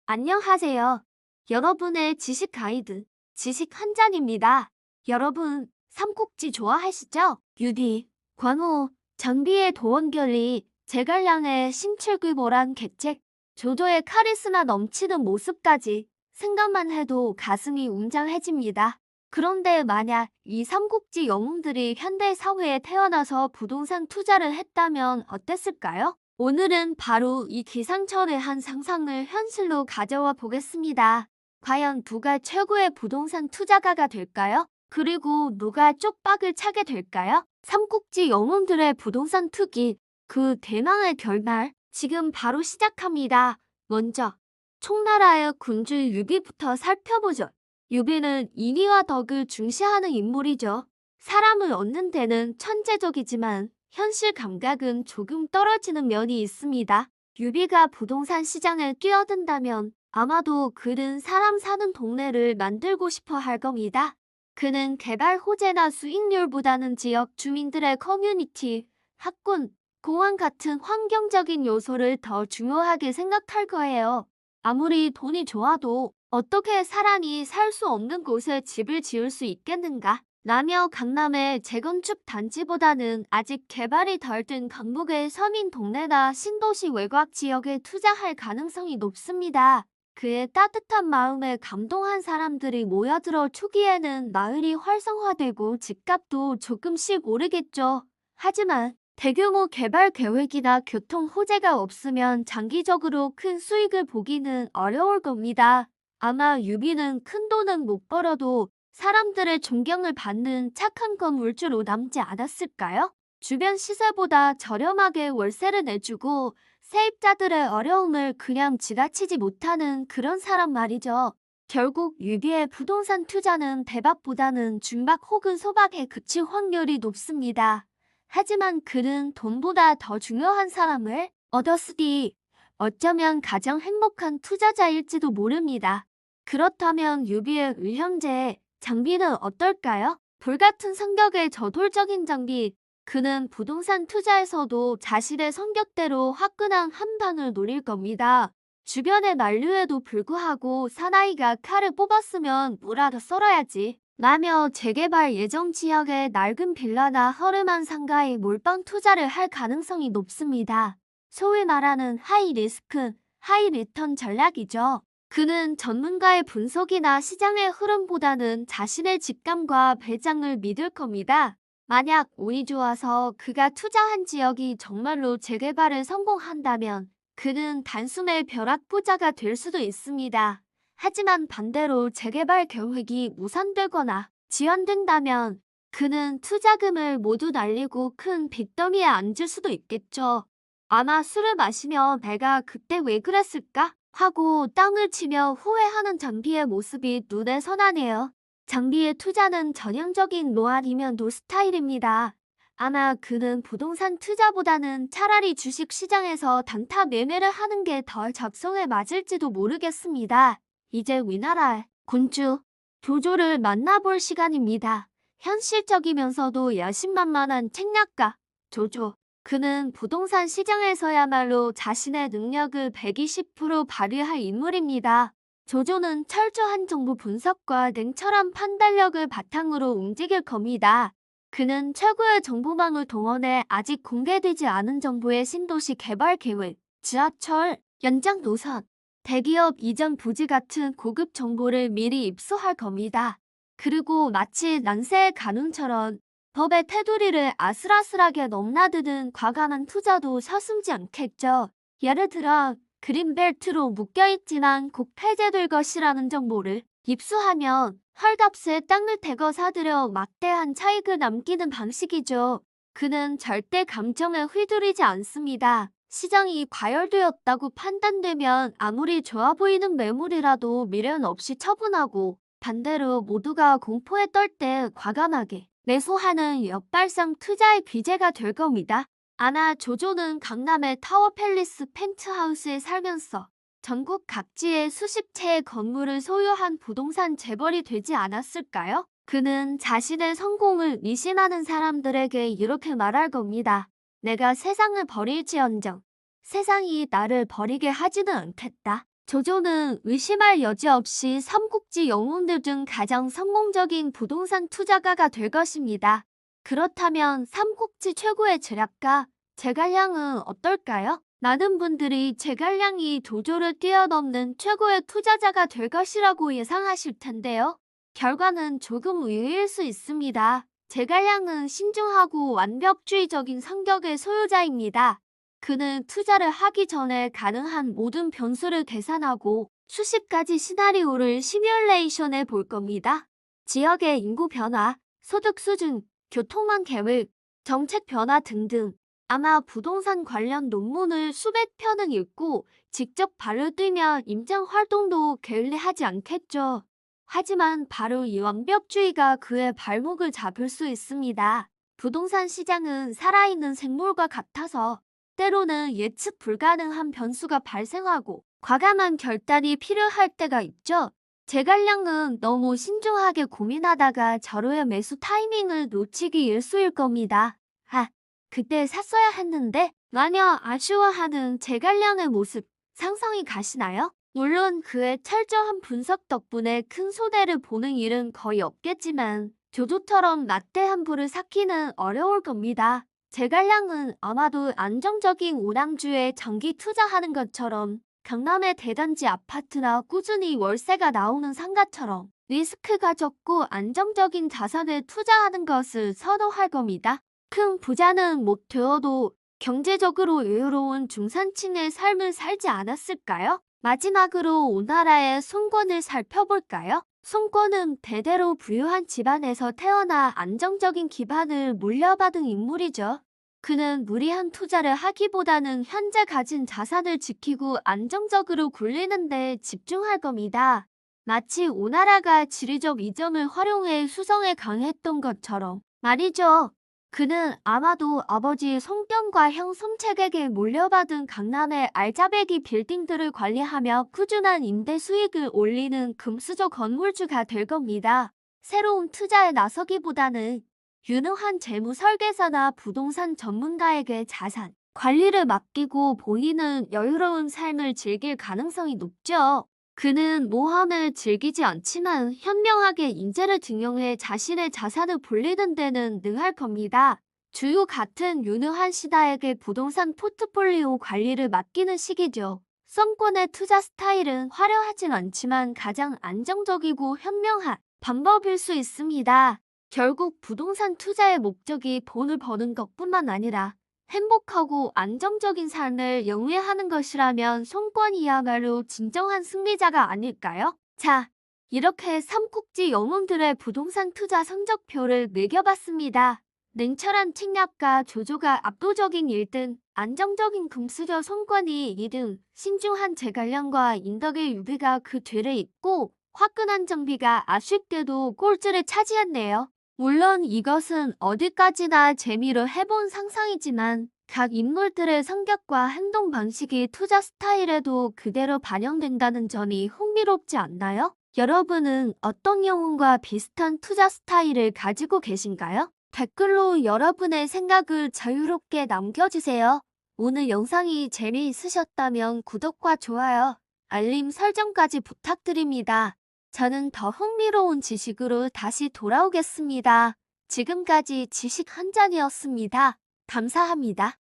안녕하세요. 여러분의 지식 가이드, 지식 한 잔입니다. 여러분, 삼국지 좋아하시죠? 유비, 관우, 장비의 도원결이, 제갈량의 신출귀몰한 계책, 조조의 카리스마 넘치는 모습까지 생각만 해도 가슴이 웅장해집니다. 그런데 만약 이 삼국지 영웅들이 현대 사회에 태어나서 부동산 투자를 했다면 어땠을까요? 오늘은 바로 이 기상천외한 상상을 현실로 가져와 보겠습니다. 과연 누가 최고의 부동산 투자가가 될까요? 그리고 누가 쪽박을 차게 될까요? 삼국지 영웅들의 부동산 투기, 그 대망의 결말, 지금 바로 시작합니다. 먼저 총나라의 군주 유비부터 살펴보죠. 유비는 인의와 덕을 중시하는 인물이죠. 사람을 얻는 데는 천재적이지만 현실 감각은 조금 떨어지는 면이 있습니다. 유비가 부동산 시장에 뛰어든다면 아마도 그는 사람 사는 동네를 만들고 싶어 할 겁니다. 그는 개발 호재나 수익률보다는 지역 주민들의 커뮤니티, 학군, 공원 같은 환경적인 요소를 더 중요하게 생각할 거예요. 아무리 돈이 좋아도 어떻게 사람이 살 수 없는 곳에 집을 지을 수 있겠는가? 라며 강남의 재건축 단지보다는 아직 개발이 덜 된 강북의 서민 동네나 신도시 외곽 지역에 투자할 가능성이 높습니다. 그의 따뜻한 마음에 감동한 사람들이 모여들어 초기에는 마을이 활성화되고 집값도 조금씩 오르겠죠. 하지만 대규모 개발 계획이나 교통 호재가 없으면 장기적으로 큰 수익을 보기는 어려울 겁니다. 아마 유비는 큰 돈은 못 벌어도 사람들의 존경을 받는 착한 건물주로 남지 않았을까요? 주변 시세보다 저렴하게 월세를 내주고 세입자들의 어려움을 그냥 지나치지 못하는 그런 사람 말이죠. 결국 유비의 부동산 투자는 대박보다는 중박 혹은 소박에 그칠 확률이 높습니다. 하지만 그는 돈보다 더 중요한 사람을 얻었으니 어쩌면 가장 행복한 투자자일지도 모릅니다. 그렇다면 유비의 의형제, 장비는 어떨까요? 불같은 성격의 저돌적인 장비, 그는 부동산 투자에서도 자신의 성격대로 화끈한 한 방을 노릴 겁니다. 주변의 만류에도 불구하고 사나이가 칼을 뽑았으면 뭐라도 썰어야지 라며 재개발 예정 지역의 낡은 빌라나 허름한 상가에 몰빵 투자를 할 가능성이 높습니다. 소위 말하는 하이 리스크, 하이 리턴 전략이죠. 그는 전문가의 분석이나 시장의 흐름보다는 자신의 직감과 배짱을 믿을 겁니다. 만약 운이 좋아서 그가 투자한 지역이 정말로 재개발에 성공한다면 그는 단숨에 벼락부자가 될 수도 있습니다. 하지만 반대로 재개발 계획이 무산되거나 지연된다면 그는 투자금을 모두 날리고 큰 빚더미에 앉을 수도 있겠죠. 아마 술을 마시며 내가 그때 왜 그랬을까? 하고 땅을 치며 후회하는 장비의 모습이 눈에 선하네요. 장비의 투자는 전형적인 노아니면 노 스타일입니다. 아마 그는 부동산 투자보다는 차라리 주식 시장에서 단타 매매를 하는 게 덜 적성에 맞을지도 모르겠습니다. 이제 위나라의 군주, 조조를 만나볼 시간입니다. 현실적이면서도 야심만만한 책략가, 조조. 그는 부동산 시장에서야말로 자신의 능력을 120% 발휘할 인물입니다. 조조는 철저한 정보 분석과 냉철한 판단력을 바탕으로 움직일 겁니다. 그는 최고의 정보망을 동원해 아직 공개되지 않은 정보의 신도시 개발 계획, 지하철, 연장 노선, 대기업 이전 부지 같은 고급 정보를 미리 입수할 겁니다. 그리고 마치 난세의 가뭄처럼 법의 테두리를 아슬아슬하게 넘나드는 과감한 투자도 서슴지 않겠죠. 예를 들어 그린벨트로 묶여있지만 곧 폐쇄될 것이라는 정보를 입수하면 헐값에 땅을 대거 사들여 막대한 차익을 남기는 방식이죠. 그는 절대 감정에 휘둘리지 않습니다. 시장이 과열되었다고 판단되면 아무리 좋아 보이는 매물이라도 미련 없이 처분하고 반대로 모두가 공포에 떨 때 과감하게 매수하는 역발상 투자의 귀재가 될 겁니다. 아마 조조는 강남의 타워 팰리스 펜트하우스에 살면서 전국 각지에 수십 채의 건물을 소유한 부동산 재벌이 되지 않았을까요? 그는 자신의 성공을 미신하는 사람들에게 이렇게 말할 겁니다. 내가 세상을 버릴지언정 세상이 나를 버리게 하지는 않겠다. 조조는 의심할 여지 없이 삼국지 영웅들 중 가장 성공적인 부동산 투자가가 될 것입니다. 그렇다면 삼국지 최고의 절약가 제갈량은 어떨까요? 많은 분들이 제갈량이 조조를 뛰어넘는 최고의 투자자가 될 것이라고 예상하실 텐데요. 결과는 조금 의외일 수 있습니다. 제갈량은 신중하고 완벽주의적인 성격의 소유자입니다. 그는 투자를 하기 전에 가능한 모든 변수를 계산하고 수십 가지 시나리오를 시뮬레이션해 볼 겁니다. 지역의 인구 변화, 소득 수준, 교통망 계획, 정책 변화 등등. 아마 부동산 관련 논문을 수백 편은 읽고 직접 발을 뛰면 임장 활동도 게을리하지 않겠죠. 하지만 바로 이 완벽주의가 그의 발목을 잡을 수 있습니다. 부동산 시장은 살아있는 생물과 같아서 때로는 예측 불가능한 변수가 발생하고 과감한 결단이 필요할 때가 있죠. 제갈량은 너무 신중하게 고민하다가 절호의 매수 타이밍을 놓치기 일쑤일 겁니다. 그때 샀어야 했는데 마냥 아쉬워하는 제갈량의 모습 상상이 가시나요? 물론 그의 철저한 분석 덕분에 큰 손해를 보는 일은 거의 없겠지만 조조처럼 라떼 한 부를 삭히는 어려울 겁니다. 제갈량은 아마도 안정적인 오랑주에 장기 투자하는 것처럼 강남의 대단지 아파트나 꾸준히 월세가 나오는 상가처럼 리스크가 적고 안정적인 자산에 투자하는 것을 선호할 겁니다. 큰 부자는 못 되어도 경제적으로 여유로운 중산층의 삶을 살지 않았을까요? 마지막으로 오나라의 손권을 살펴볼까요? 손권은 대대로 부유한 집안에서 태어나 안정적인 기반을 물려받은 인물이죠. 그는 무리한 투자를 하기보다는 현재 가진 자산을 지키고 안정적으로 굴리는 데 집중할 겁니다. 마치 오나라가 지리적 이점을 활용해 수성에 강했던 것처럼 말이죠. 그는 아마도 아버지 송병과 형 손책에게 물려받은 강남의 알짜배기 빌딩들을 관리하며 꾸준한 임대 수익을 올리는 금수저 건물주가 될 겁니다. 새로운 투자에 나서기보다는 유능한 재무 설계사나 부동산 전문가에게 자산 관리를 맡기고 본인은 여유로운 삶을 즐길 가능성이 높죠. 그는 모험을 즐기지 않지만 현명하게 인재를 등용해 자신의 자산을 불리는 데는 능할 겁니다. 주요 같은 유능한 신하에게 부동산 포트폴리오 관리를 맡기는 시기죠. 성권의 투자 스타일은 화려하진 않지만 가장 안정적이고 현명한 방법일 수 있습니다. 결국 부동산 투자의 목적이 돈을 버는 것뿐만 아니라 행복하고 안정적인 삶을 영위하는 것이라면 손권이야말로 진정한 승리자가 아닐까요? 자, 이렇게 삼국지 영웅들의 부동산 투자 성적표를 매겨봤습니다. 냉철한 책략가 조조가 압도적인 1등, 안정적인 금수저 손권이 2등, 신중한 제갈량과 인덕의 유비가 그 뒤를 잇고 화끈한 정비가 아쉽게도 꼴찌를 차지했네요. 물론 이것은 어디까지나 재미로 해본 상상이지만 각 인물들의 성격과 행동 방식이 투자 스타일에도 그대로 반영된다는 점이 흥미롭지 않나요? 여러분은 어떤 영웅과 비슷한 투자 스타일을 가지고 계신가요? 댓글로 여러분의 생각을 자유롭게 남겨주세요. 오늘 영상이 재미있으셨다면 구독과 좋아요, 알림 설정까지 부탁드립니다. 저는 더 흥미로운 지식으로 다시 돌아오겠습니다. 지금까지 지식 한 잔이었습니다. 감사합니다.